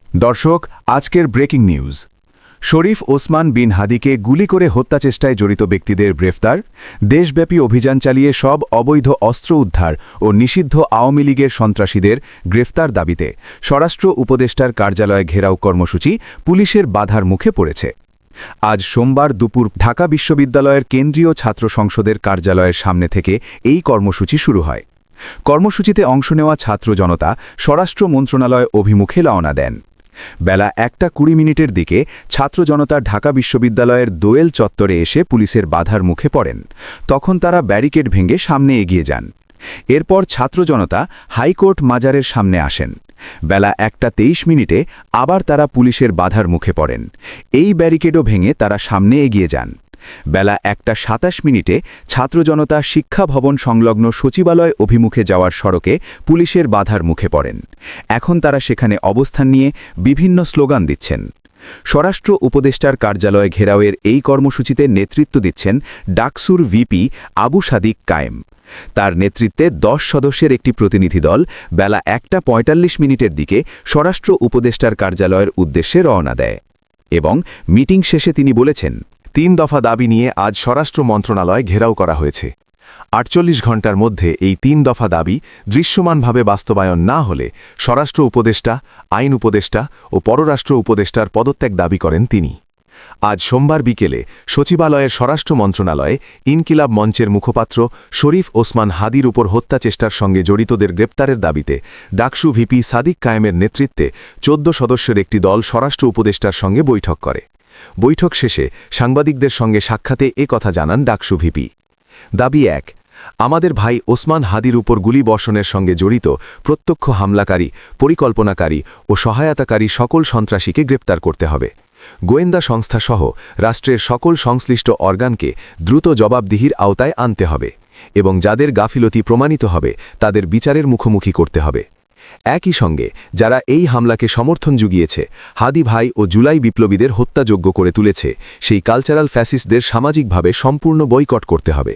দর্শক, আজকের breaking news. শরীফ ওসমান বিন হাদিকে গুলি করে হত্যাচেষ্টায় জড়িত ব্যক্তিদের গ্রেফতার, দেশব্যাপী অভিযান চালিয়ে সব অবৈধ অস্ত্র উদ্ধার ও নিষিদ্ধ আওয়ামী লীগের সন্ত্রাসীদের গ্রেফতার দাবিতে স্বরাষ্ট্র উপদেষ্টার কার্যালয়ে ঘেরাও কর্মসূচি পুলিশের বাধার মুখে পড়েছে। আজ সোমবার দুপুর ঢাকা বিশ্ববিদ্যালয়ের কেন্দ্রীয় ছাত্র সংসদের কার্যালয়ের সামনে থেকে এই কর্মসূচি শুরু হয়। কর্মসূচিতে অংশ নেওয়া ছাত্র জনতা স্বরাষ্ট্র মন্ত্রণালয় অভিমুখে রওনা দেন। বেলা 1:20 দিকে ছাত্র জনতা ঢাকা বিশ্ববিদ্যালয়ের দোয়েল চত্বরে এসে পুলিশের বাধার মুখে পড়েন। তখন তারা ব্যারিকেড ভেঙে সামনে এগিয়ে যান। এরপর ছাত্র জনতা হাইকোর্ট মাজারের সামনে আসেন। বেলা 1:23 আবার তারা পুলিশের বাধার মুখে পড়েন। এই ব্যারিকেডও ভেঙে তারা সামনে এগিয়ে যান। বেলা 1:27 ছাত্র জনতা শিক্ষা ভবন সংলগ্ন সচিবালয় অভিমুখে যাওয়ার সড়কে পুলিশের বাধার মুখে পড়েন। এখন তারা সেখানে অবস্থান নিয়ে বিভিন্ন স্লোগান দিচ্ছেন। স্বরাষ্ট্র উপদেষ্টার কার্যালয় ঘেরাওয়ের এই কর্মসূচিতে নেতৃত্ব দিচ্ছেন ডাকসুর ভিপি আবু সাদিক কায়েম। তার নেতৃত্বে 10 সদস্যের একটি প্রতিনিধি দল বেলা 1:45 দিকে স্বরাষ্ট্র উপদেষ্টার কার্যালয়ের উদ্দেশ্যে রওনা দেয় এবং মিটিং শেষে তিনি বলেছেন, 3 দফা দাবি নিয়ে আজ স্বরাষ্ট্র মন্ত্রণালয় ঘেরাও করা হয়েছে। 48 ঘণ্টার মধ্যে এই 3 দফা দাবি দৃশ্যমানভাবে বাস্তবায়ন না হলে স্বরাষ্ট্র উপদেষ্টা, আইন উপদেষ্টা ও পররাষ্ট্র উপদেষ্টার পদত্যাগ দাবি করেন তিনি। আজ সোমবার বিকেলে সচিবালয়ের স্বরাষ্ট্র মন্ত্রণালয়ে ইনকিলাব মঞ্চের মুখপাত্র শরীফ ওসমান হাদির উপর হত্যাচেষ্টার সঙ্গে জড়িতদের গ্রেপ্তারের দাবিতে ডাকসু ভিপি সাদিক কায়েমের নেতৃত্বে 14 সদস্যের একটি দল স্বরাষ্ট্র উপদেষ্টার সঙ্গে বৈঠক করে। বৈঠক শেষে সাংবাদিকদের সঙ্গে সাক্ষাতে এ কথা জানান ডাকসু ভিপি। দাবি 1, আমাদের ভাই ওসমান হাদির উপর গুলি বর্ষণের সঙ্গে জড়িত প্রত্যক্ষ হামলাকারী, পরিকল্পনাকারী ও সহায়তাকারী সকল সন্ত্রাসীকে গ্রেপ্তার করতে হবে। গোয়েন্দা সংস্থাসহ রাষ্ট্রের সকল সংশ্লিষ্ট অর্গানকে দ্রুত জবাবদিহির আওতায় আনতে হবে এবং যাদের গাফিলতি প্রমাণিত হবে তাদের বিচারের মুখোমুখি করতে হবে। একই সঙ্গে যারা এই হামলাকে সমর্থন জুগিয়েছে, হাদি ভাই ও জুলাই বিপ্লবীদের হত্যাযোগ্য করে তুলেছে, সেই কালচারাল ফ্যাসিস্টদের সামাজিকভাবে সম্পূর্ণ বয়কট করতে হবে।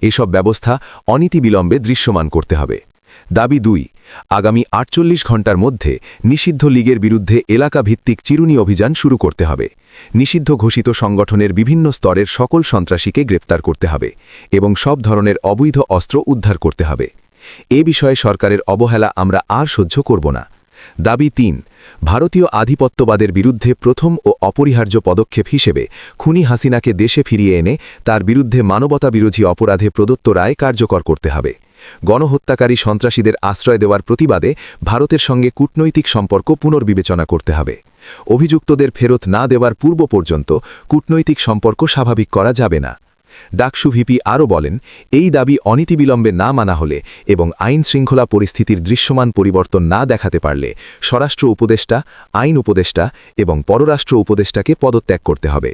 এসব ব্যবস্থা অনীতিবিলম্বে দৃশ্যমান করতে হবে। দাবি 2, আগামী 48 ঘণ্টার মধ্যে নিষিদ্ধ লীগের বিরুদ্ধে এলাকা ভিত্তিক চিরুনি অভিযান শুরু করতে হবে। নিষিদ্ধ ঘোষিত সংগঠনের বিভিন্ন স্তরের সকল সন্ত্রাসীকে গ্রেপ্তার করতে হবে এবং সব ধরনের অবৈধ অস্ত্র উদ্ধার করতে হবে। এ বিষয়ে সরকারের অবহেলা আমরা আর সহ্য করব না। দাবি 3, ভারতীয় আধিপত্যবাদের বিরুদ্ধে প্রথম ও অপরিহার্য পদক্ষেপ হিসেবে খুনি হাসিনাকে দেশে ফিরিয়ে এনে তার বিরুদ্ধে মানবতাবিরোধী অপরাধে প্রদত্ত রায় কার্যকর করতে হবে। গণহত্যাকারী সন্ত্রাসীদের আশ্রয় দেওয়ার প্রতিবাদে ভারতের সঙ্গে কূটনৈতিক সম্পর্ক পুনর্বিবেচনা করতে হবে। অভিযুক্তদের ফেরত না দেওয়ার পূর্ব পর্যন্ত কূটনৈতিক সম্পর্ক স্বাভাবিক করা যাবে না। ডাকসু ভিপি আরও বলেন, এই দাবি অনীতিবিলম্বে না মানা হলে এবং আইন শৃঙ্খলা পরিস্থিতির দৃশ্যমান পরিবর্তন না দেখাতে পারলে স্বরাষ্ট্র উপদেষ্টা, আইন উপদেষ্টা এবং পররাষ্ট্র উপদেষ্টাকে পদত্যাগ করতে হবে।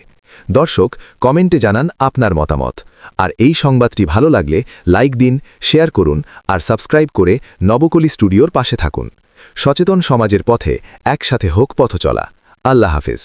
দর্শক, কমেন্টে জানান আপনার মতামত। আর এই সংবাদটি ভালো লাগলে লাইক দিন, শেয়ার করুন আর সাবস্ক্রাইব করে নবকলি স্টুডিওর পাশে থাকুন। সচেতন সমাজের পথে একসাথে হোক পথচলা। আল্লাহ হাফেজ।